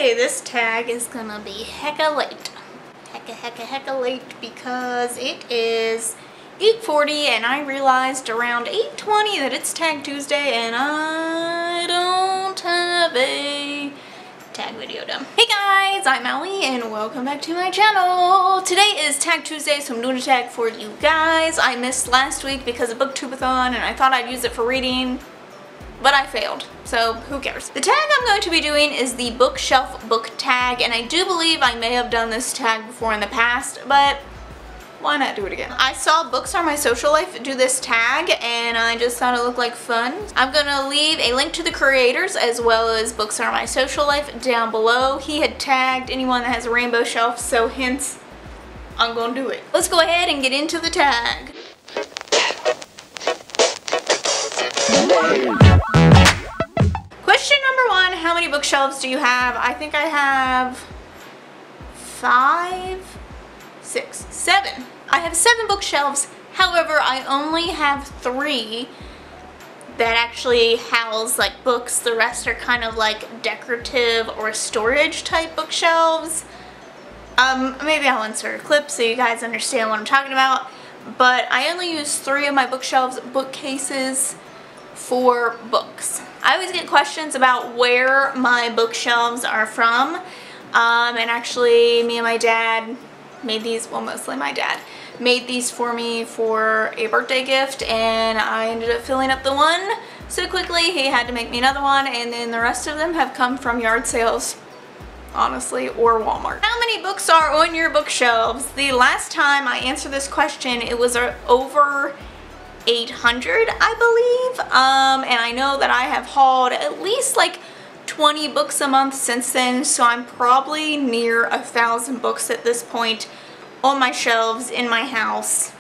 Okay, this tag is gonna be hecka late. Hecka late because it is 8:40 and I realized around 8:20 that it's Tag Tuesday and I don't have a tag video done. Hey guys, I'm Allie and welcome back to my channel. Today is Tag Tuesday, so I'm doing a tag for you guys. I missed last week because of Booktubeathon and I thought I'd use it for reading, but I failed, so who cares. The tag I'm going to be doing is the bookshelf book tag, and I do believe I may have done this tag before in the past, but why not do it again? I saw Books Are My Social Life do this tag and I just thought it looked like fun. I'm gonna leave a link to the creators as well as Books Are My Social Life down below. He had tagged anyone that has a rainbow shelf, so hence I'm gonna do it. Let's go ahead and get into the tag. Question number one, how many bookshelves do you have? I think I have 5, 6, 7. I have 7 bookshelves. However, I only have 3 that actually house like books. The rest are kind of like decorative or storage type bookshelves. Maybe I'll insert a clip so you guys understand what I'm talking about. But I only use 3 of my bookshelves, bookcases, for books. I always get questions about where my bookshelves are from. And actually me and my dad made these, well, mostly my dad made these for me for a birthday gift, and I ended up filling up the one so quickly he had to make me another one, and then the rest of them have come from yard sales, honestly, or Walmart. How many books are on your bookshelves? The last time I answered this question, it was over 800, I believe, and I know that I have hauled at least like 20 books a month since then, so I'm probably near 1,000 books at this point on my shelves in my house.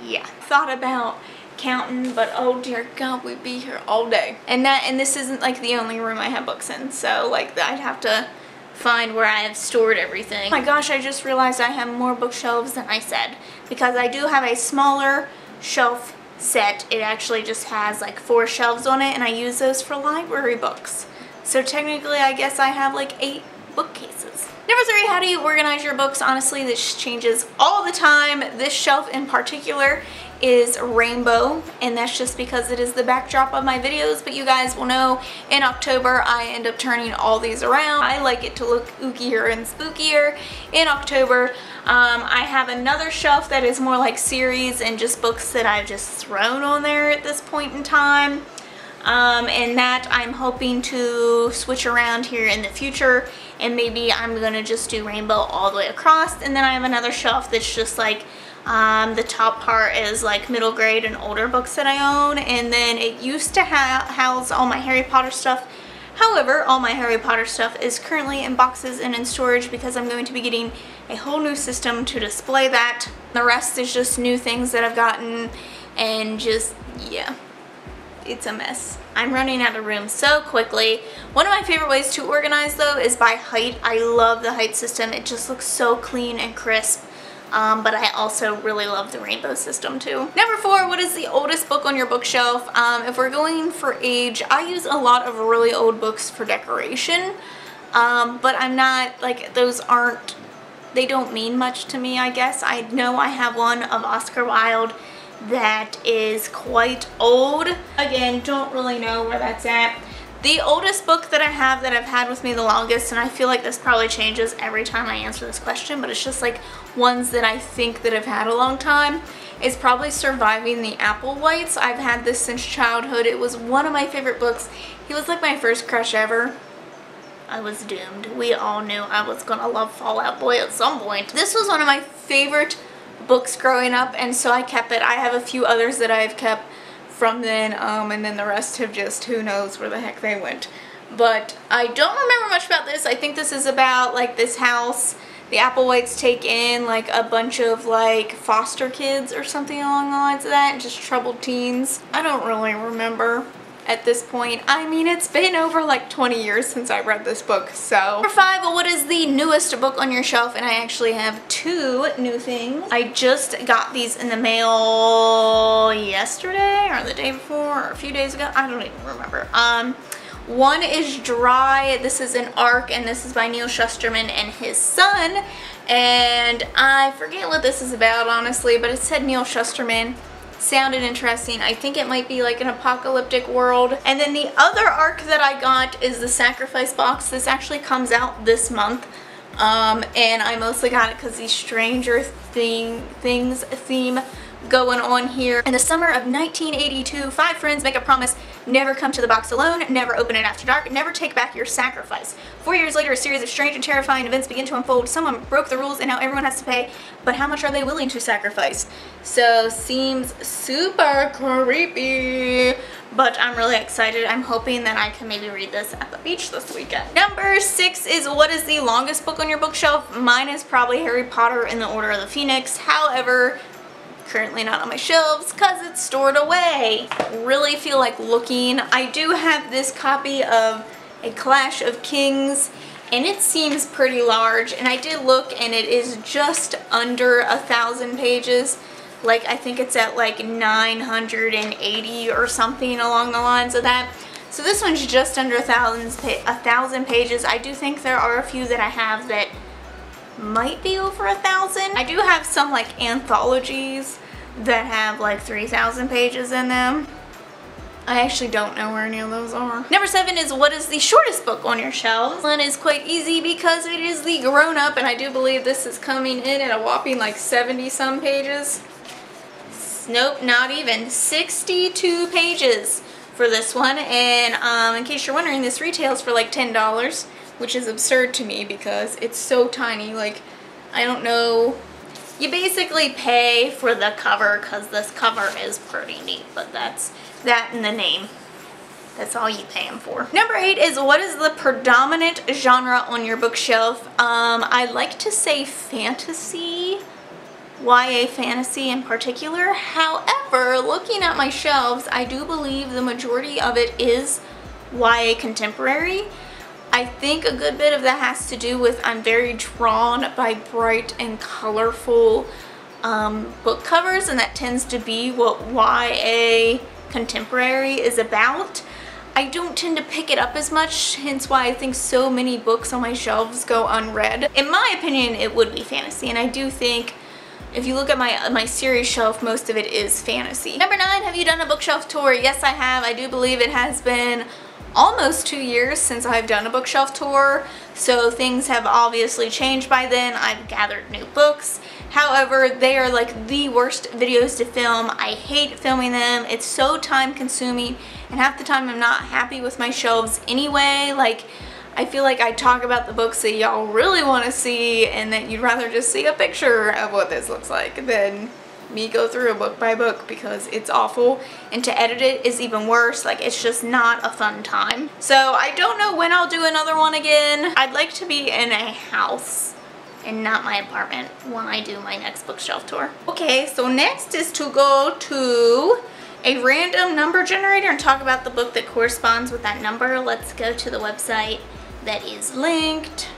Yeah, thought about counting, but oh dear God, we'd be here all day. And this isn't like the only room I have books in, so like I'd have to find where I have stored everything. Oh my gosh, I just realized I have more bookshelves than I said, because I do have a smaller shelf set. It actually just has like 4 shelves on it, and I use those for library books. So technically, I guess I have like 8 bookcases. Number 3, how do you organize your books? Honestly, this changes all the time. This shelf in particular is rainbow, and that's just because it is the backdrop of my videos, but you guys will know in October I end up turning all these around. I like it to look ookier and spookier in October. I have another shelf that is more like series and just books that I've just thrown on there at this point in time. And that I'm hoping to switch around here in the future, and maybe I'm gonna just do rainbow all the way across. And then I have another shelf that's just like the top part is like middle grade and older books that I own, and then it used to house all my Harry Potter stuff. However, all my Harry Potter stuff is currently in boxes and in storage because I'm going to be getting a whole new system to display that. The rest is just new things that I've gotten, and just, yeah, it's a mess. I'm running out of room so quickly. One of my favorite ways to organize though is by height. I love the height system. It just looks so clean and crisp. But I also really love the rainbow system too. Number 4, what is the oldest book on your bookshelf? If we're going for age, I use a lot of really old books for decoration. But I'm not, like, those aren't, they don't mean much to me, I guess. I know I have one of Oscar Wilde that is quite old. Again, don't really know where that's at. The oldest book that I have that I've had with me the longest, and I feel like this probably changes every time I answer this question, but it's just like ones that I think that I've had a long time, is probably Surviving the Applewhites. I've had this since childhood. It was one of my favorite books. He was like my first crush ever. I was doomed. We all knew I was gonna love Fall Out Boy at some point. This was one of my favorite books growing up, and so I kept it. I have a few others that I've kept from then, and then the rest have just, who knows where the heck they went. But I don't remember much about this. I think this is about like this house. The Applewhites take in like a bunch of like foster kids or something along the lines of that, just troubled teens. I don't really remember at this point. I mean, it's been over like 20 years since I read this book, so. Number 5, what is the newest book on your shelf? And I actually have 2 new things. I just got these in the mail yesterday or the day before or a few days ago. I don't even remember. One is Dry. This is an ARC, and this is by Neil Shusterman and his son. And I forget what this is about, honestly, but it said Neil Shusterman. Sounded interesting. I think it might be like an apocalyptic world. And then the other ARC that I got is the Sacrifice box. This actually comes out this month. And I mostly got it because the Stranger Things theme going on here. In the summer of 1982, 5 friends make a promise: never come to the box alone, never open it after dark, never take back your sacrifice. 4 years later, a series of strange and terrifying events begin to unfold. Someone broke the rules and now everyone has to pay, but how much are they willing to sacrifice? So, seems super creepy, but I'm really excited. I'm hoping that I can maybe read this at the beach this weekend. Number 6 is what is the longest book on your bookshelf? Mine is probably Harry Potter and the Order of the Phoenix. However, currently not on my shelves because it's stored away. Really feel like looking. I do have this copy of A Clash of Kings, and it seems pretty large, and I did look and it is just under 1,000 pages. Like, I think it's at like 980 or something along the lines of that. So this one's just under 1,000 pages. I do think there are a few that I have that might be over 1,000. I do have some like anthologies that have like 3,000 pages in them. I actually don't know where any of those are. Number 7 is what is the shortest book on your shelves? This one is quite easy because it is the Grown Up, and I do believe this is coming in at a whopping like 70 some pages. Nope, not even. 62 pages for this one, and in case you're wondering, this retails for like $10. Which is absurd to me because it's so tiny. Like, I don't know. You basically pay for the cover because this cover is pretty neat, but that's that in the name. That's all you pay them for. Number 8 is what is the predominant genre on your bookshelf? I like to say fantasy, YA fantasy in particular. However, looking at my shelves, I do believe the majority of it is YA contemporary. I think a good bit of that has to do with I'm very drawn by bright and colorful book covers, and that tends to be what YA contemporary is about. I don't tend to pick it up as much, hence why I think so many books on my shelves go unread. In my opinion, it would be fantasy, and I do think if you look at my series shelf, most of it is fantasy. Number 9, have you done a bookshelf tour? Yes, I have. I do believe it has been almost 2 years since I've done a bookshelf tour, so things have obviously changed by then. I've gathered new books. However, they are like the worst videos to film. I hate filming them. It's so time consuming, and half the time I'm not happy with my shelves anyway. Like, I feel like I talk about the books that y'all really want to see, and that you'd rather just see a picture of what this looks like than me go through a book by book because it's awful, and to edit it is even worse. Like, it's just not a fun time. So I don't know when I'll do another one again. I'd like to be in a house and not my apartment when I do my next bookshelf tour. Okay, so next is to go to a random number generator and talk about the book that corresponds with that number. Let's go to the website that is linked.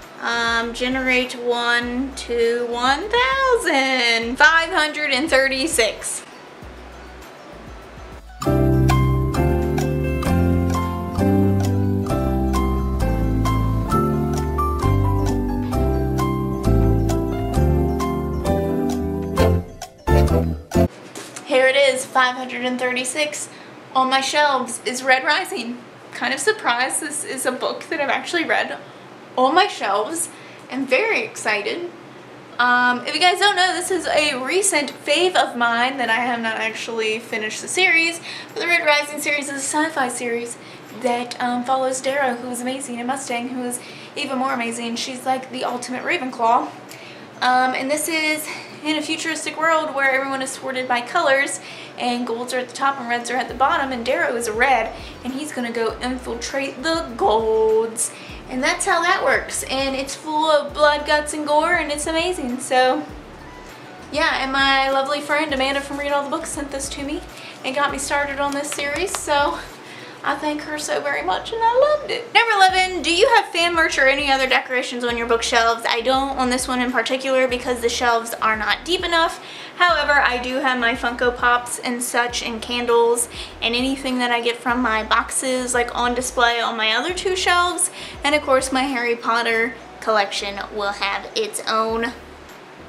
Generate 1 to 1,536. Here it is, 536 on my shelves is Red Rising. Kind of surprised this is a book that I've actually read on my shelves, and very excited. If you guys don't know, this is a recent fave of mine that I have not actually finished the series, but the Red Rising series is a sci-fi series that follows Darrow, who is amazing, and Mustang, who is even more amazing. She's like the ultimate Ravenclaw. And this is in a futuristic world where everyone is sorted by colors, and golds are at the top and reds are at the bottom, and Darrow is a red, and he's gonna go infiltrate the golds. And that's how that works, and it's full of blood, guts, and gore, and it's amazing. So yeah, and my lovely friend Amanda from Read All the Books sent this to me and got me started on this series, so I thank her so very much and I loved it. Number 11, do you have fan merch or any other decorations on your bookshelves? I don't on this one in particular because the shelves are not deep enough. However, I do have my Funko Pops and such and candles and anything that I get from my boxes like on display on my other 2 shelves. And of course my Harry Potter collection will have its own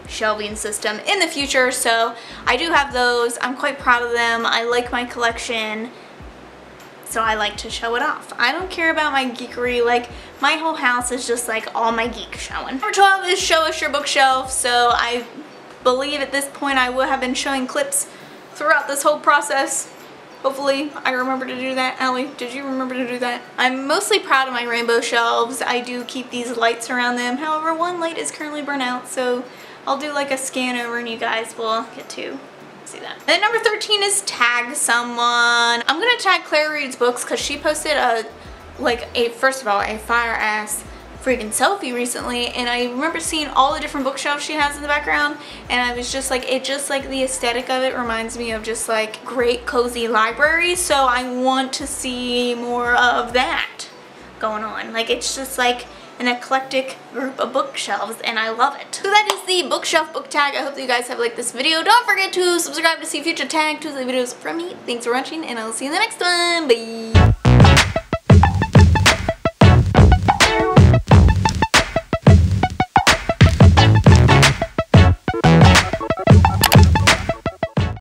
shelving system in the future. So I do have those. I'm quite proud of them. I like my collection. So I like to show it off. I don't care about my geekery, like my whole house is just like all my geek showing. Number 12 is show us your bookshelf. So I believe at this point I will have been showing clips throughout this whole process. Hopefully I remember to do that. Allie, did you remember to do that? I'm mostly proud of my rainbow shelves. I do keep these lights around them. However, one light is currently burnt out, so I'll do like a scan over and you guys will get to see that. And then number 13 is tag someone. I'm gonna tag Claire Reed's books because she posted first of all a fire ass freaking selfie recently, and I remember seeing all the different bookshelves she has in the background, and I was just like, the aesthetic of it reminds me of just like great cozy libraries, so I want to see more of that going on. Like it's just like an eclectic group of bookshelves and I love it. So that is the bookshelf book tag. I hope that you guys have liked this video. Don't forget to subscribe to see future tag Tuesday videos from me. Thanks for watching and I'll see you in the next one. Bye!